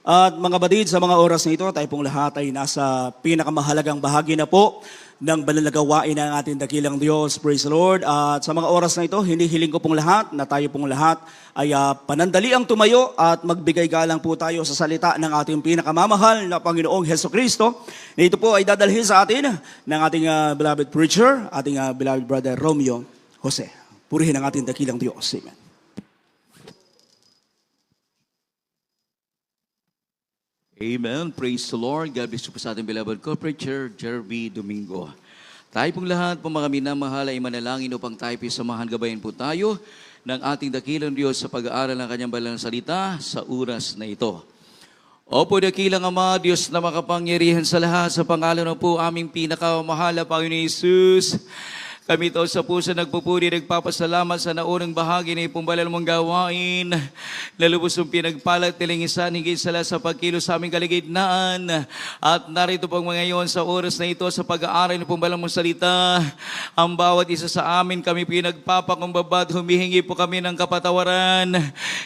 At mga batid, sa mga oras na ito, tayo pong lahat ay nasa pinakamahalagang bahagi na po ng banal na gawain ng ating dakilang Diyos. Praise the Lord. At sa mga oras na ito, hinihiling ko pong lahat na tayo pong lahat ay panandaliang tumayo at magbigay galang po tayo sa salita ng ating pinakamamahal na Panginoong Heso Kristo. Na ito po ay dadalhin sa atin ng ating beloved preacher, ating beloved brother Romeo Jose. Purihin ang ating dakilang Diyos. Amen. Amen. Praise the Lord. God bless you po sa ating beloved co-preacher, Jerby Domingo. Tayo pong lahat po mga minamahal ay manalangin upang tayo samahan gabayan po tayo ng ating dakilang Diyos sa pag-aaral ng kanyang banal na salita sa oras na ito. Opo, dakilang Ama, Diyos na makapangyarihan sa lahat, sa pangalan ng po aming pinakamahal na Panginoon Jesus. Kami ito sa puso nagpupuri, nagpapasalamat sa naunang bahagi na ipumbalal mong gawain. Lalubos mong pinagpalat, tilingisan, higit sala sa pagkilos sa aming kaligidnaan. At narito pang ngayon sa oras na ito sa pag-aaral ng pumbalal mong salita. Ang bawat isa sa amin kami pinagpapakumbaba at humihingi po kami ng kapatawaran.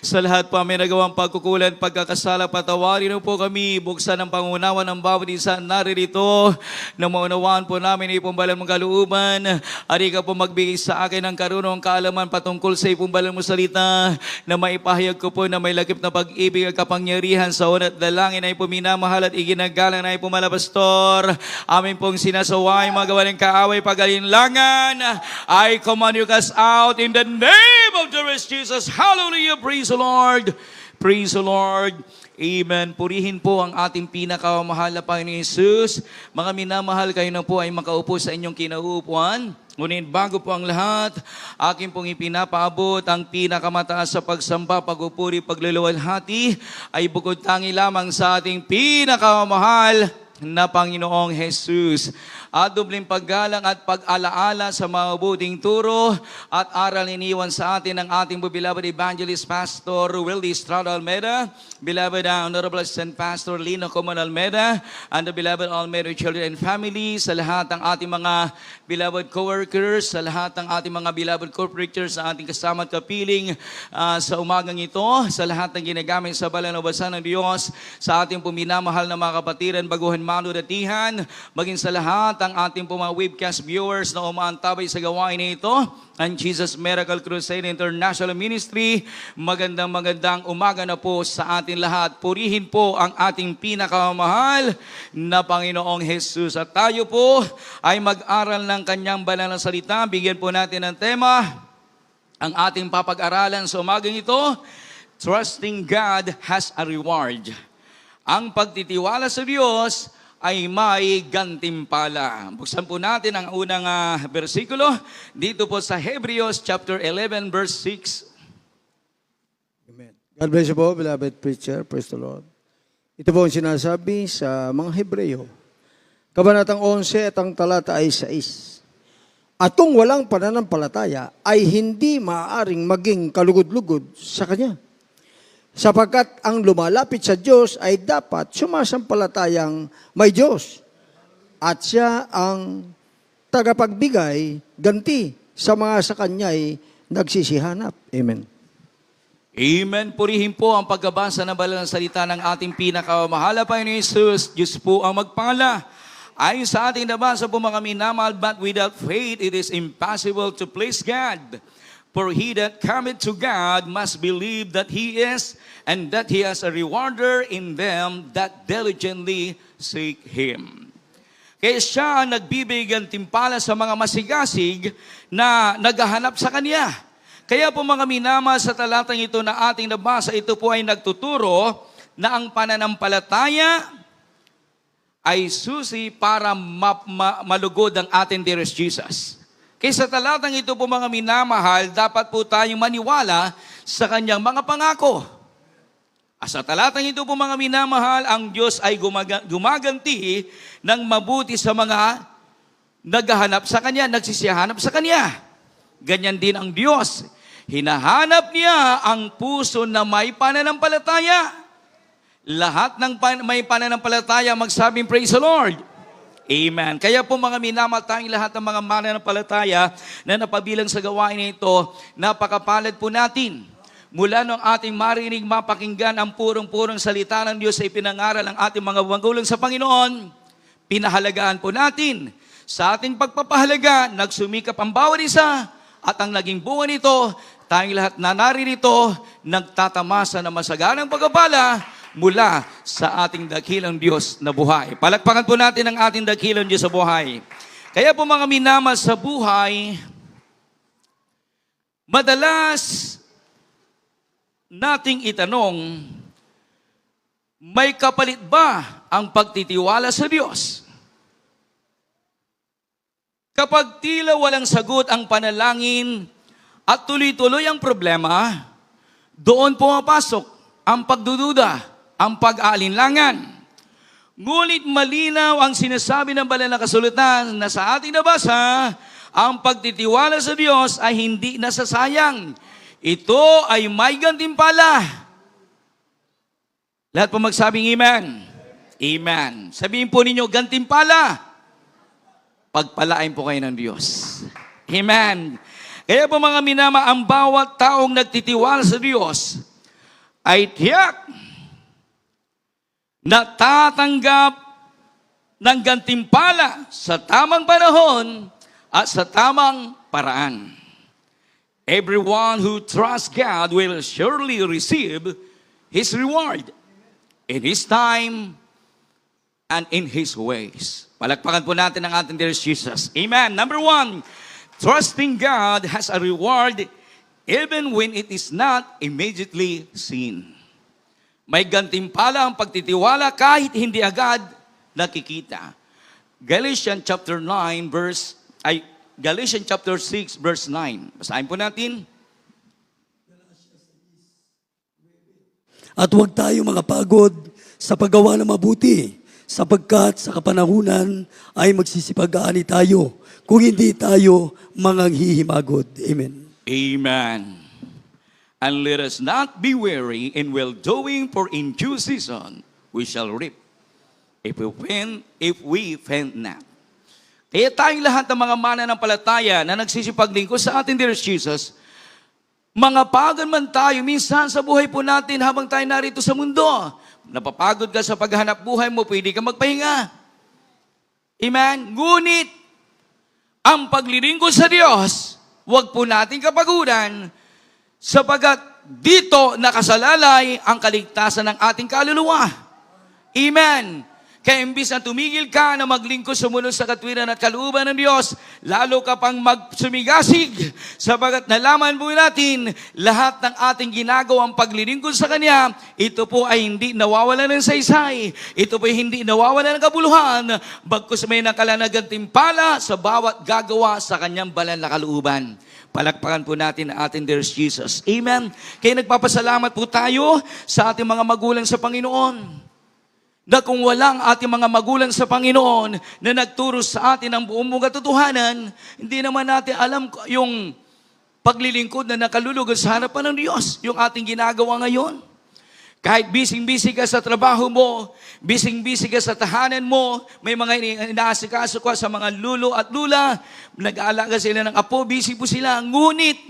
Sa lahat po aming nagawang pagkukulan, pagkakasala, patawarin po kami. Buksan ang pangunawa ng bawat isa naririto na maunawaan po namin ipumbalal mong kalooban. Ari ka po magbigay sa akin ng karunong kaalaman patungkol sa ipumbalal mo salita na maipahayag ko po na may lakip na pag-ibig at kapangyarihan sa unat dalangin na ipuminamahal at iginagalang na ipumalapastor. Amin pong sinasaway mga gawa ng kaaway pagalinlangan. I command you cast out in the name of the Lord Jesus. Hallelujah. Praise the Lord. Praise the Lord. Amen. Purihin po ang ating pinakamahal na Panginoon Jesus. Mga minamahal, kayo na po ay makaupo sa inyong kinauupuan. Ngunit bago po ang lahat, akin pong ipinapaabot ang pinakamataas sa pagsamba, pagupuri, pagluluwalhati ay bukod tangi lamang sa ating pinakamahal na Panginoong Jesus. At dubling paggalang at pag-alaala sa mga mabuting turo at aral iniwan sa atin ng ating beloved evangelist Pastor Willie Estrada Almeida, beloved Honorable Assistant Pastor Lino Coman Almeida, and the beloved Almeida children and family, sa lahat ng ating mga beloved co-workers, sa lahat ng ating mga beloved co-preachers, sa ating kasama at kapiling sa umagang ito, sa lahat ng ginagamit sa banal na basa ng Diyos, sa ating puminamahal na mga kapatiran, baguhan manudatihan, maging sa lahat ang ating mga webcast viewers na umaantabay sa gawain na ito, ang Jesus Miracle Crusade International Ministry. Magandang umaga na po sa ating lahat. Purihin po ang ating pinakamahal na Panginoong Jesus. At tayo po ay mag-aral ng kanyang banal na salita. Bigyan po natin ng tema, ang ating papag-aralan sa umagang ito, Trusting God has a Reward. Ang pagtitiwala sa Diyos ay may gantimpala. Buksan po natin ang unang bersikulo dito po sa Hebrews chapter 11 verse 6. Amen. God bless you po, beloved preacher. Praise the Lord. Ito po ang sinasabi sa mga Hebreo. Kabanatang 11 at ang talata ay 6. At kung walang pananampalataya, ay hindi maaaring maging kalugod-lugod sa Kanya. Sapagkat ang lumalapit sa Diyos ay dapat sumasampalatayang may Diyos. At siya ang tagapagbigay, ganti sa mga sa Kanya'y nagsisihanap. Amen. Amen. Purihin po ang pagbabasa ng banal na salita ng ating pinakamahal na Panginoon Jesus. Diyos po ang magpala. Ayon sa ating nabasa po mga minamahal, but without faith it is impossible to please God. For he that cometh to God must believe that He is, and that He has a rewarder in them that diligently seek Him. Kaya siya ang nagbibigay timpala sa mga masigasig na naghahanap sa Kanya. Kaya po mga minama, sa talatang ito na ating nabasa, ito po ay nagtuturo na ang pananampalataya ay susi para malugod ang ating dearest Jesus. Kaya sa talatang ito po mga minamahal, dapat po tayong maniwala sa kanyang mga pangako. Sa talatang ito po mga minamahal, ang Diyos ay gumaganti ng mabuti sa mga naghahanap sa Kanya, nagsisihanap sa Kanya. Ganyan din ang Diyos. Hinahanap niya ang puso na may pananampalataya. Lahat ng may pananampalataya magsabing, praise the Lord. Amen. Kaya po mga minamahal, tayong lahat ng mga mananampalataya na napabilang sa gawain ito, napakapalad po natin. mula nung ating marinig, mapakinggan ang purong-purong salita ng Diyos sa ipinangaral ng ating mga magulang sa Panginoon, pinahalagaan po natin. Sa ating pagpapahalaga, nagsumikap ang bawat isa at ang naging bunga nito, tayong lahat na naririto, nagtatamasa ng masaganang pagpapala mula sa ating dakilang Diyos na buhay. Palakpakan po natin ang ating dakilang Diyos sa buhay. Kaya po mga minamahal sa buhay, madalas nating itanong, may kapalit ba ang pagtitiwala sa Diyos? Kapag tila walang sagot ang panalangin at tuloy-tuloy ang problema, doon pumapasok ang pagdududa, ang pag-aalinlangan. Ngunit malinaw ang sinasabi ng banal na kasulatan na sa ating nabasa, ang pagtitiwala sa Diyos ay hindi nasasayang. Ito ay may gantimpala. Lahat po magsabing amen. Amen. Sabihin po ninyo, gantimpala. Pagpalain po kayo ng Diyos. Amen. Kaya po mga minama, ang bawat taong nagtitiwala sa Diyos ay tiyak na tatanggap ng gantimpala sa tamang panahon at sa tamang paraan. Everyone who trusts God will surely receive His reward in His time and in His ways. Palakpakan po natin ang ating dear Jesus. Amen. Number 1, trusting God has a reward even when it is not immediately seen. May gantimpala ang pagtitiwala kahit hindi agad nakikita. Galatians chapter 6 verse 9. Basahin po natin. At huwag tayo mga pagod sa paggawa ng mabuti, sapagkat sa kapanahunan ay magsisipag-aani tayo kung hindi tayo manganghihimagod. Amen. Amen. And let us not be weary in well-doing, for in due season we shall reap if we faint not. Kaya tayong lahat ng mga mananampalataya na nagsisipaglingkod sa ating dear Jesus, mga pagod man tayo minsan sa buhay po natin habang tayo narito sa mundo. Napapagod ka sa paghanap buhay mo, pwede ka magpahinga. Amen? Ngunit, ang paglilingkod sa Diyos, huwag po natin kapaguran, sapagat dito nakasalalay ang kaligtasan ng ating kaluluwa. Amen? Kaya imbis na tumigil ka na maglingkod sumunod sa katwiran at kalooban ng Diyos, lalo ka pang magsumigasig, sapagat nalaman po natin, lahat ng ating ginagawang paglilingkod sa Kanya, ito po ay hindi nawawala ng saysay, ito po ay hindi nawawala ng kabuluhan, bagkus may nakalanagang timpala sa bawat gagawa sa Kanyang banal na kalooban. Palakpakan po natin ang ating dear Jesus. Amen. Kaya nagpapasalamat po tayo sa ating mga magulang sa Panginoon, na kung walang ating mga magulang sa Panginoon na nagturo sa atin ang buong katotohanan, hindi naman natin alam yung paglilingkod na nakalulugod sa harapan ng Diyos, yung ating ginagawa ngayon. Kahit busy-busy ka sa trabaho mo, busy-busy ka sa tahanan mo, may mga inaasikaso ka sa mga lulo at lula, nag-aalaga sila ng apo, busy po sila. Ngunit,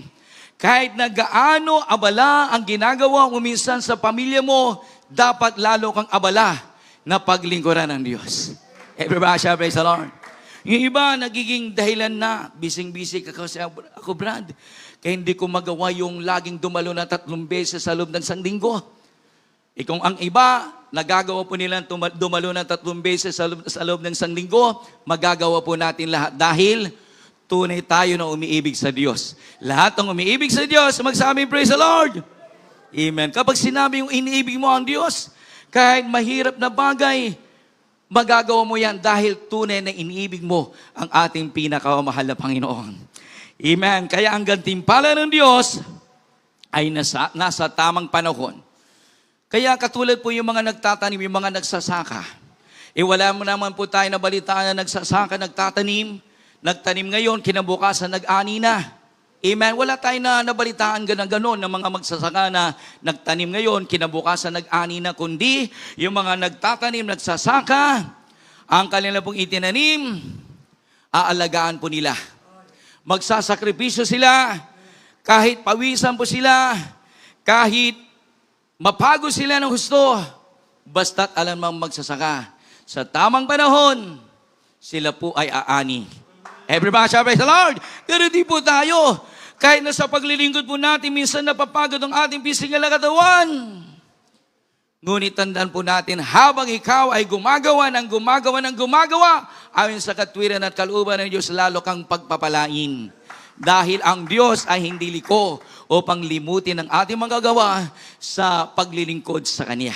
kahit na gaano abala ang ginagawa mo minsan sa pamilya mo, dapat lalo kang abala na paglingkuran ng Diyos. Everybody shall praise the Lord. Yung iba, nagiging dahilan na, busy ka kasi ako, Brad, kaya hindi ko magawa yung laging dumalo na 3 beses sa loob ng isang linggo. Kung ang iba, nagagawa po nila dumalo na 3 beses sa loob ng isang linggo, magagawa po natin lahat dahil tunay tayo na umiibig sa Diyos. Lahat ng umiibig sa Diyos, magsabi, praise the Lord. Amen. Kapag sinabi yung iniibig mo ang Diyos, kahit mahirap na bagay, magagawa mo yan dahil tunay na iniibig mo ang ating pinakamahal na Panginoon. Amen. Kaya ang gantimpala ng Diyos ay nasa tamang panahon. Kaya katulad po yung mga nagtatanim, yung mga nagsasaka. Wala mo naman po tayo na balitaan na nagsasaka, nagtanim ngayon, kinabukasan nag-ani na. Amen. Wala tayo na nabalitaan gano'n ng mga magsasaka na nagtanim ngayon, kinabukasan nag-ani na, kundi yung mga nagtatanim, nagsasaka, ang kanila pong itinanim, aalagaan po nila. Magsasakripisyo sila, kahit pawisan po sila, Kahit mapagod sila ng husto, basta't alam mang magsasaka. Sa tamang panahon, sila po ay aani. Everybody shall praise the Lord. Pero di po tayo. Kahit na sa paglilingkod po natin, minsan napapagod ang ating pisikal na katawan. Ngunit tandaan po natin, habang ikaw ay gumagawa, ayon sa katwiran at kalooban ng Diyos, lalo kang pagpapalain. Dahil ang Diyos ay hindi liko upang limutin ang ating magagawa sa paglilingkod sa Kanya.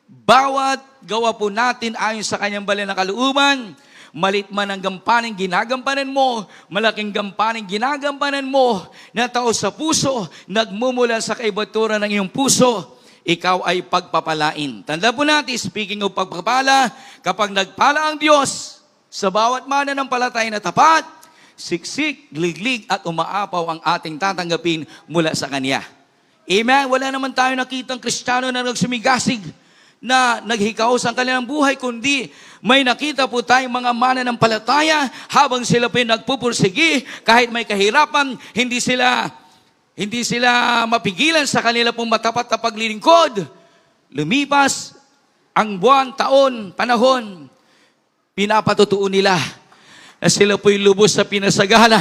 Bawat gawa po natin ayon sa Kanyang banal na kalooban, malit man ang gampanin ginagampanan mo, malaking gampanin ginagampanan mo, na tao sa puso, nagmumula sa kaibaturan ng iyong puso, ikaw ay pagpapalain. Tanda po natin, speaking of pagpapala, kapag nagpala ang Diyos sa bawat mananampalataya na tapat, siksik, liglig at umaapaw ang ating tatanggapin mula sa Kanya. Amen? Wala naman tayo nakitang Kristiyano na nagsumigasig, na naghikaos ang kanilang buhay, kundi may nakita po tayong mga mananampalataya habang sila po nagpupursigi, kahit may kahirapan, hindi sila mapigilan sa kanila pong matapat na paglilingkod. Lumipas ang buwan, taon, panahon, pinapatutuon nila na sila po'y lubos sa pinasagana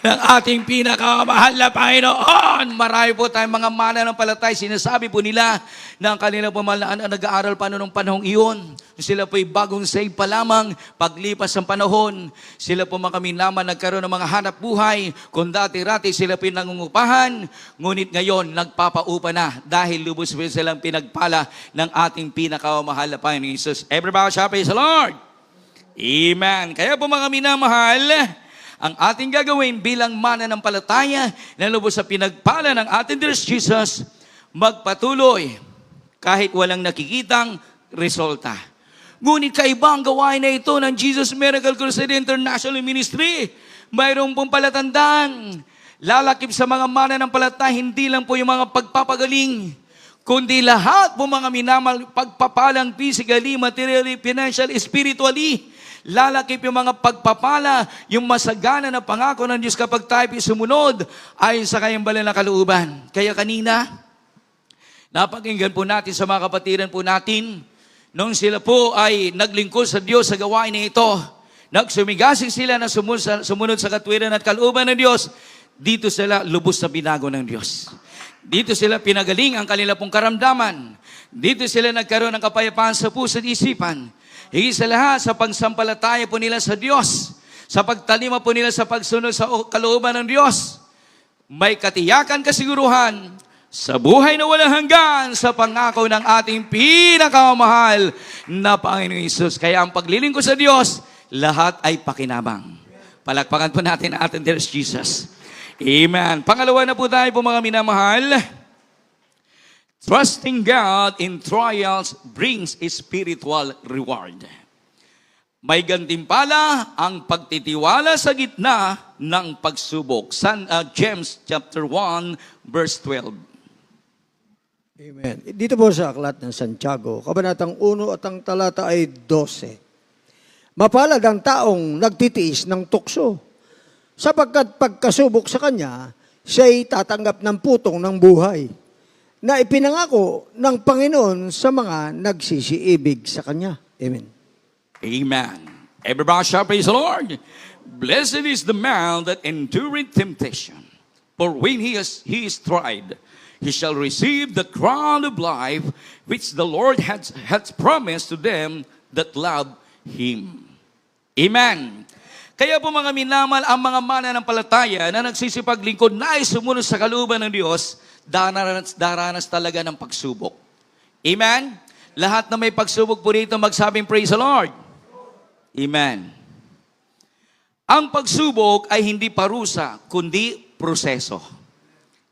ng ating pinakamahal na Panginoon. Marami po tayong mga mananampalataya, sinasabi po nila na ang kanila pamalaan ang nag-aaral pa noong panahong iyon. Sila po'y bagong save pa lamang, paglipas ng panahon, sila po makaminaman nagkaroon ng mga hanap buhay. Kung dati-rati sila po'y nangungupahan, ngunit ngayon nagpapaupa na dahil lubos po silang pinagpala ng ating pinakamahal na Panginoon Jesus. Everybody shall praise the Lord. Amen. Kaya po mga minamahal, ang ating gagawin bilang mananampalataya na lubos sa pinagpala ng ating Diyos Jesus, magpatuloy kahit walang nakikitang resulta. Ngunit kaiba ang gawain na ito ng Jesus Miracle Crusade International Ministry. Mayroon pong palatandaan. Lalakip sa mga mananampalataya, hindi lang po yung mga pagpapagaling, kundi lahat po mga minamal, pagpapalang physically, materially, financially, spiritually. Lalakip yung mga pagpapala, yung masagana na pangako ng Diyos kapag tayo sumunod ayon sa kanyang banal na kalooban. Kaya kanina, napakinggan po natin sa mga kapatiran po natin, nung sila po ay naglingkod sa Diyos sa gawain na ito, nagsumigasig sila na sumunod sa katwiran at kalooban ng Diyos, dito sila lubos na binago ng Diyos. Dito sila pinagaling ang kanila pong karamdaman. Dito sila nagkaroon ng kapayapaan sa puso at isipan. Higit sa lahat, sa pagsampalataya po nila sa Diyos, sa pagtalima po nila sa pagsunod sa kalooban ng Diyos, may katiyakan, kasiguruhan sa buhay na walang hanggan sa pangako ng ating pinakamahal na Panginoon Hesus. Kaya ang paglilingkod sa Diyos, lahat ay pakinabang. Palakpakan po natin ang ating Diyos Jesus. Amen. Pangalawa na po tayo po mga minamahal. Trusting God in trials brings a spiritual reward. May gantimpala ang pagtitiwala sa gitna ng pagsubok. James chapter 1 verse 12. Amen. Dito po sa aklat ng Santiago, kabanatang 1 at ang talata ay 12. Mapalad ang taong nagtitiis ng tukso, sapagkat pagkasubok sa kanya, siya'y tatanggap ng putong ng buhay, na ipinangako ng Panginoon sa mga nagsisiibig sa Kanya. Amen. Amen. Everybody shall praise the Lord. Blessed is the man that endureth temptation, for when he is tried, he shall receive the crown of life which the Lord has promised to them that love Him. Amen. Kaya po mga minamal, ang mga mananampalataya na nagsisipaglingkod na ay sumunod sa kalooban ng Diyos, daranas talaga ng pagsubok. Amen? Lahat na may pagsubok po rito, magsabing praise the Lord. Amen. Ang pagsubok ay hindi parusa, kundi proseso.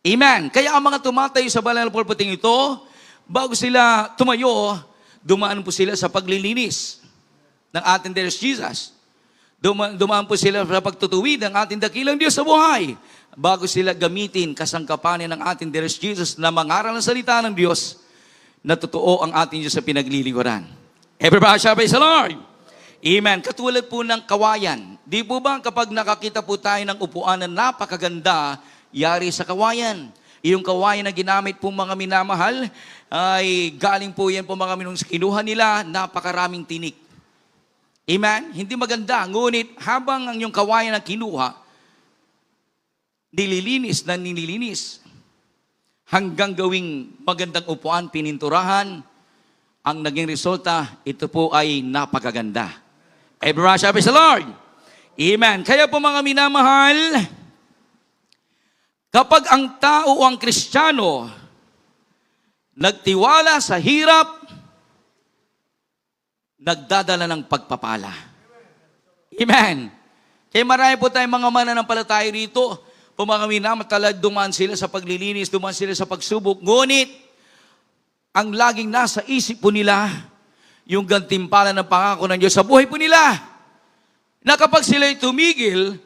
Amen. Kaya ang mga tumatayo sa banal na pulpiting ito, bago sila tumayo, dumaan po sila sa paglilinis ng ating Diyos Jesus. Dumaan po sila sa pagtutuwid ng ating dakilang Diyos sa buhay, bago sila gamitin kasangkapanin ng ating Diyos Jesus na mangaral ng salita ng Diyos na totoo ang ating Diyos sa pinaglilingkuran. Everybody shall praise the Lord. Amen. Katulad po ng kawayan. Di po ba kapag nakakita po tayo ng upuan na napakaganda, yari sa kawayan? Yung kawayan na ginamit po mga minamahal, ay galing po yan po mga minong kinuha nila, napakaraming tinik. Amen? Hindi maganda. Ngunit habang ang yung kawayan na kinuha, nililinis na nililinis. Hanggang gawing magandang upuan, pininturahan, ang naging resulta, ito po ay napakaganda. Everyone shall praise the Lord. Amen. Kaya po mga minamahal, kapag ang tao o ang Kristiyano nagtiwala sa hirap, nagdadala ng pagpapala. Amen. Kaya marami po tayong mga mananampalataya rito, mga minamahal, dumaan sila sa paglilinis, dumaan sila sa pagsubok. Ngunit, ang laging nasa isip po nila, yung gantimpala ng pangako ng Diyos sa buhay po nila. Na kapag sila'y tumigil,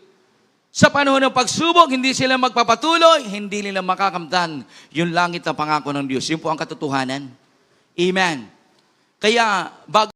sa panahon ng pagsubok, hindi sila magpapatuloy, hindi nila makakamtan yung langit na pangako ng Diyos. Yun po ang katotohanan. Amen. Kaya, bago